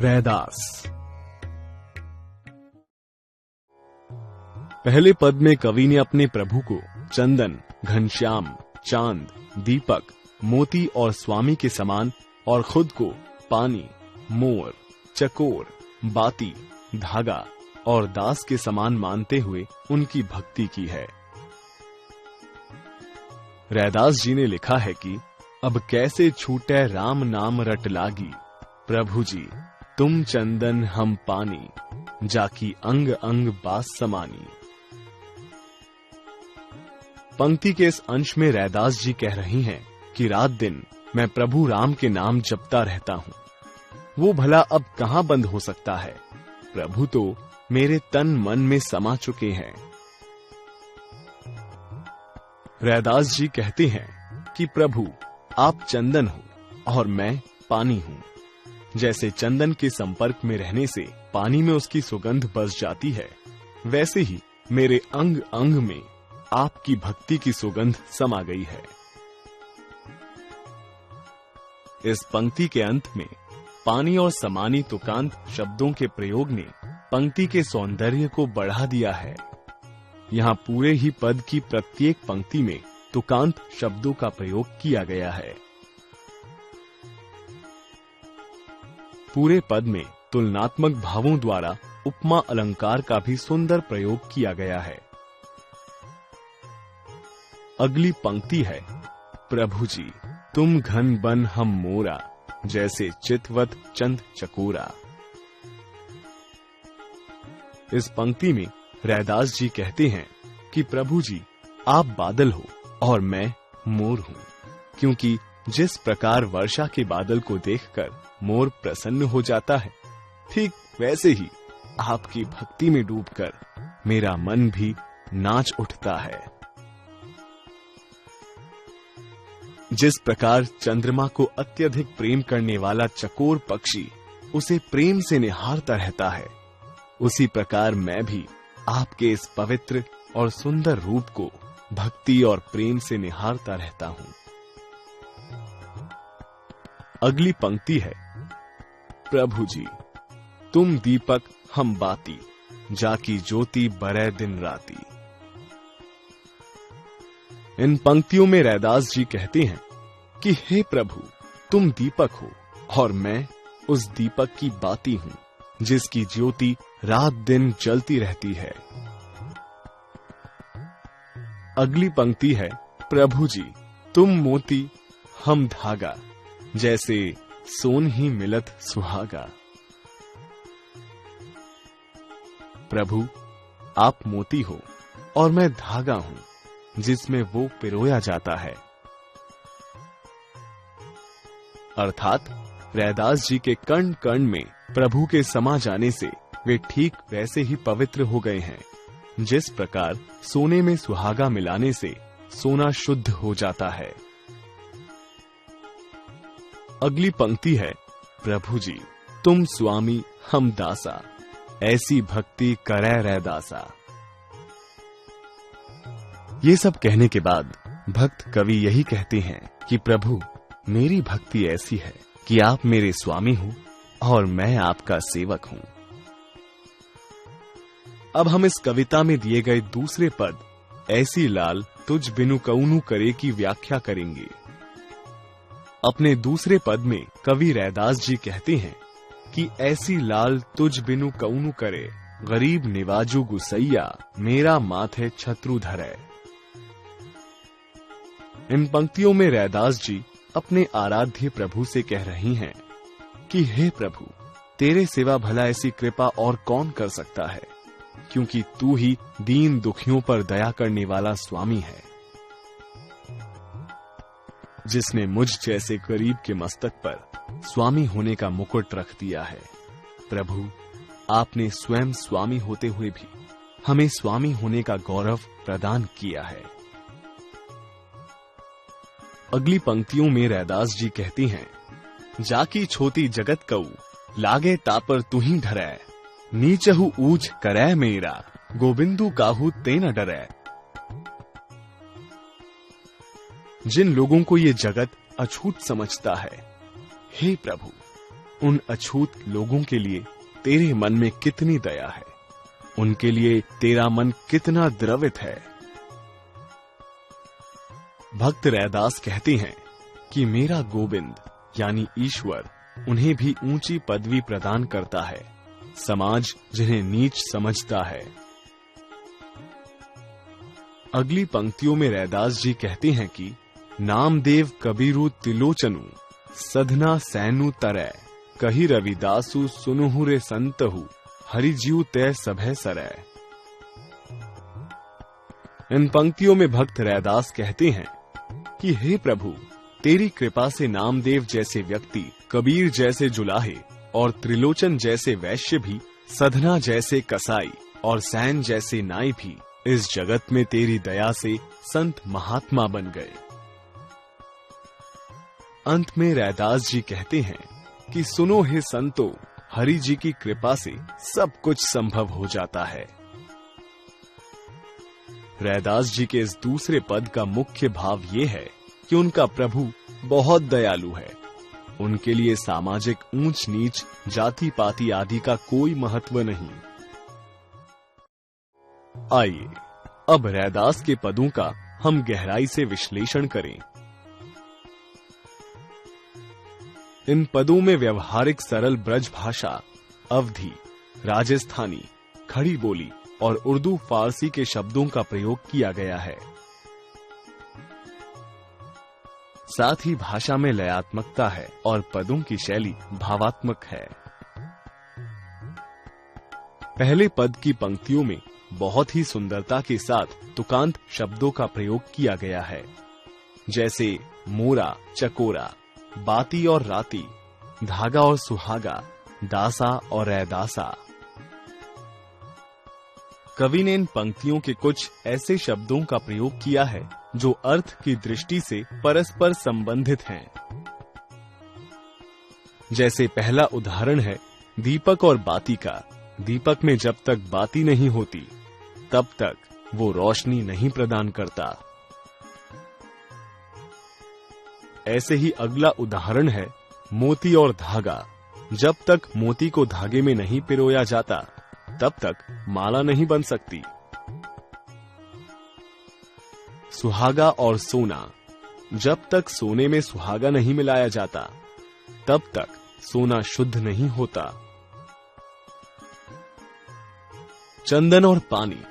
रैदास। पहले पद में कवि ने अपने प्रभु को चंदन, घनश्याम, चांद, दीपक, मोती और स्वामी के समान और खुद को पानी, मोर, चकोर, बाती, धागा और दास के समान मानते हुए उनकी भक्ति की है। रैदास जी ने लिखा है कि अब कैसे छूटे राम नाम रट लागी, प्रभु जी तुम चंदन हम पानी, जाकी अंग अंग बास समानी। पंक्ति के इस अंश में रैदास जी कह रही हैं कि रात दिन मैं प्रभु राम के नाम जपता रहता हूं। वो भला अब कहां बंद हो सकता है? प्रभु तो मेरे तन मन में समा चुके हैं। रैदास जी कहते हैं कि प्रभु आप चंदन हो और मैं पानी हूं। जैसे चंदन के संपर्क में रहने से पानी में उसकी सुगंध बस जाती है, वैसे ही मेरे अंग अंग में आपकी भक्ति की सुगंध समा गई है। इस पंक्ति के अंत में पानी और समानी तुकांत शब्दों के प्रयोग ने पंक्ति के सौंदर्य को बढ़ा दिया है। यहाँ पूरे ही पद की प्रत्येक पंक्ति में तुकांत शब्दों का प्रयोग किया गया है। पूरे पद में तुलनात्मक भावों द्वारा उपमा अलंकार का भी सुंदर प्रयोग किया गया है। अगली पंक्ति है, प्रभु जी तुम घन बन हम मोरा, जैसे चितवत चंद चकोरा। इस पंक्ति में रैदास जी कहते हैं कि प्रभु जी आप बादल हो और मैं मोर हूं, क्योंकि जिस प्रकार वर्षा के बादल को देखकर मोर प्रसन्न हो जाता है, ठीक वैसे ही आपकी भक्ति में डूबकर मेरा मन भी नाच उठता है। जिस प्रकार चंद्रमा को अत्यधिक प्रेम करने वाला चकोर पक्षी उसे प्रेम से निहारता रहता है, उसी प्रकार मैं भी आपके इस पवित्र और सुंदर रूप को भक्ति और प्रेम से निहारता रहता हूं। अगली पंक्ति है, प्रभु जी तुम दीपक हम बाती, जाकी ज्योति बरै दिन राती। इन पंक्तियों में रैदास जी कहते हैं कि हे प्रभु तुम दीपक हो और मैं उस दीपक की बाती हूं, जिसकी ज्योति रात दिन जलती रहती है। अगली पंक्ति है, प्रभु जी तुम मोती हम धागा, जैसे सोन ही मिलत सुहागा। प्रभु आप मोती हो और मैं धागा हूं, जिसमें वो पिरोया जाता है। अर्थात रैदास जी के कण कण में प्रभु के समा जाने से वे ठीक वैसे ही पवित्र हो गए हैं, जिस प्रकार सोने में सुहागा मिलाने से सोना शुद्ध हो जाता है। अगली पंक्ति है, प्रभु जी तुम स्वामी हम दासा, ऐसी भक्ति करे रैदासा। ये सब कहने के बाद भक्त कवि यही कहते हैं कि प्रभु मेरी भक्ति ऐसी है कि आप मेरे स्वामी हो और मैं आपका सेवक हूं। अब हम इस कविता में दिए गए दूसरे पद, ऐसी लाल तुझ बिनु कऊनु करे की व्याख्या करेंगे। अपने दूसरे पद में कवि रैदास जी कहते हैं कि ऐसी लाल तुझ बिनु कऊनु करे, गरीब निवाजू गुसैया, मेरा माथे छत्रु धरे। इन पंक्तियों में रैदास जी अपने आराध्य प्रभु से कह रही हैं कि हे प्रभु तेरे सिवा भला ऐसी कृपा और कौन कर सकता है, क्योंकि तू ही दीन दुखियों पर दया करने वाला स्वामी है, जिसने मुझ जैसे गरीब के मस्तक पर स्वामी होने का मुकुट रख दिया है। प्रभु आपने स्वयं स्वामी होते हुए भी हमें स्वामी होने का गौरव प्रदान किया है। अगली पंक्तियों में रैदास जी कहती हैं, जाकी छोटी जगत कऊ, लागे तापर तू ही ढरै, नीचहु ऊज करै मेरा, गोविंदु काहू ते न डरै। जिन लोगों को ये जगत अछूत समझता है, हे प्रभु उन अछूत लोगों के लिए तेरे मन में कितनी दया है, उनके लिए तेरा मन कितना द्रवित है। भक्त रैदास कहते हैं कि मेरा गोविंद यानी ईश्वर उन्हें भी ऊंची पदवी प्रदान करता है, समाज जिन्हें नीच समझता है। अगली पंक्तियों में रैदास जी कहते हैं कि नामदेव कबीरु तिलोचनु सधना सैनु तरय कही रविदासु सुनुहु रे संतहु हरिजीव तय सभय सरय। इन पंक्तियों में भक्त रैदास कहते हैं कि हे प्रभु, तेरी कृपा से नामदेव जैसे व्यक्ति, कबीर जैसे जुलाहे और त्रिलोचन जैसे वैश्य भी, सधना जैसे कसाई और सैन जैसे नाई भी इस जगत में तेरी दया से संत महात्मा बन गए। अंत में रैदास जी कहते हैं कि सुनो हे संतो, हरि जी की कृपा से सब कुछ संभव हो जाता है। रैदास जी के इस दूसरे पद का मुख्य भाव ये है कि उनका प्रभु बहुत दयालु है। उनके लिए सामाजिक ऊंच नीच, जाति पाति आदि का कोई महत्व नहीं। आइए अब रैदास के पदों का हम गहराई से विश्लेषण करें। इन पदों में व्यवहारिक सरल ब्रज भाषा, अवधी, राजस्थानी, खड़ी बोली और उर्दू फारसी के शब्दों का प्रयोग किया गया है। साथ ही भाषा में लयात्मकता है और पदों की शैली भावात्मक है। पहले पद की पंक्तियों में बहुत ही सुंदरता के साथ तुकांत शब्दों का प्रयोग किया गया है, जैसे मोरा, चकोरा, बाती और राती, धागा और सुहागा, दासा और रैदासा। कवि ने इन पंक्तियों के कुछ ऐसे शब्दों का प्रयोग किया है जो अर्थ की दृष्टि से परस्पर संबंधित हैं। जैसे पहला उदाहरण है दीपक और बाती का। दीपक में जब तक बाती नहीं होती तब तक वो रोशनी नहीं प्रदान करता। ऐसे ही अगला उदाहरण है मोती और धागा। जब तक मोती को धागे में नहीं पिरोया जाता तब तक माला नहीं बन सकती। सुहागा और सोना। जब तक सोने में सुहागा नहीं मिलाया जाता तब तक सोना शुद्ध नहीं होता। चंदन और पानी।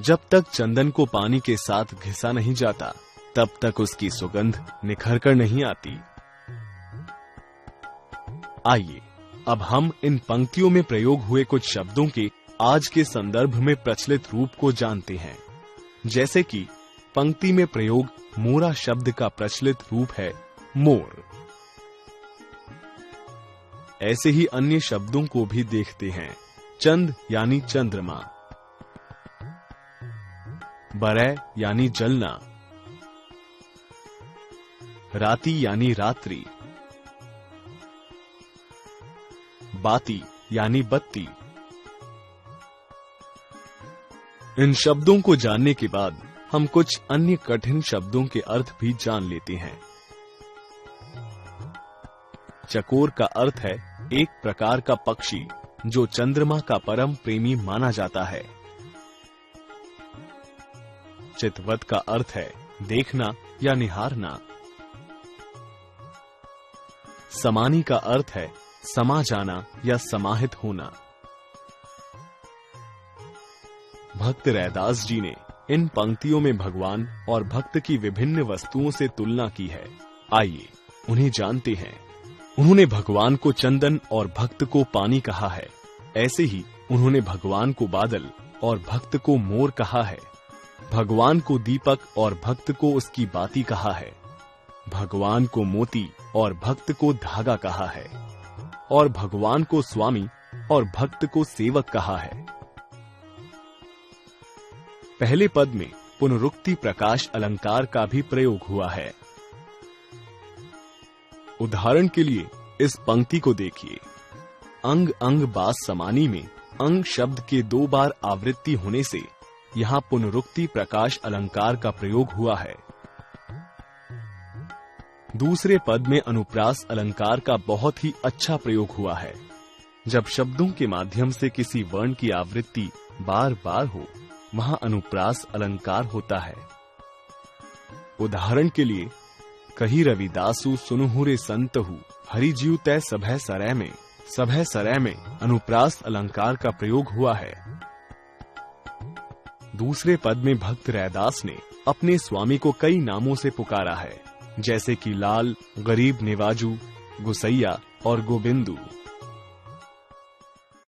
जब तक चंदन को पानी के साथ घिसा नहीं जाता तब तक उसकी सुगंध निखर कर नहीं आती। आइए अब हम इन पंक्तियों में प्रयोग हुए कुछ शब्दों के आज के संदर्भ में प्रचलित रूप को जानते हैं। जैसे कि पंक्ति में प्रयोग मोरा शब्द का प्रचलित रूप है मोर। ऐसे ही अन्य शब्दों को भी देखते हैं। चंद यानी चंद्रमा, बरै यानी जलना, राती यानी रात्रि, बाती यानी बत्ती। इन शब्दों को जानने के बाद हम कुछ अन्य कठिन शब्दों के अर्थ भी जान लेते हैं। चकोर का अर्थ है एक प्रकार का पक्षी जो चंद्रमा का परम प्रेमी माना जाता है। चितवत का अर्थ है देखना या निहारना। समानी का अर्थ है समा जाना या समाहित होना। भक्त रैदास जी ने इन पंक्तियों में भगवान और भक्त की विभिन्न वस्तुओं से तुलना की है। आइए उन्हें जानते हैं। उन्होंने भगवान को चंदन और भक्त को पानी कहा है। ऐसे ही उन्होंने भगवान को बादल और भक्त को मोर कहा है। भगवान को दीपक और भक्त को उसकी बाती कहा है। भगवान को मोती और भक्त को धागा कहा है। और भगवान को स्वामी और भक्त को सेवक कहा है। पहले पद में पुनरुक्ति प्रकाश अलंकार का भी प्रयोग हुआ है। उदाहरण के लिए इस पंक्ति को देखिए। अंग अंग बास समानी में अंग शब्द के 2 बार आवृत्ति होने से यहाँ पुनरुक्ति प्रकाश अलंकार का प्रयोग हुआ है। दूसरे पद में अनुप्रास अलंकार का बहुत ही अच्छा प्रयोग हुआ है। जब शब्दों के माध्यम से किसी वर्ण की आवृत्ति बार बार हो, वहां अनुप्रास अलंकार होता है। उदाहरण के लिए, कही रविदासु सुनुहुरे संतहु हरि जीव तय सभय सरय में अनुप्रास अलंकार का प्रयोग हुआ है। दूसरे पद में भक्त रैदास ने अपने स्वामी को कई नामों से पुकारा है, जैसे कि लाल, गरीब निवाजू, गुसैया और गोविंदू।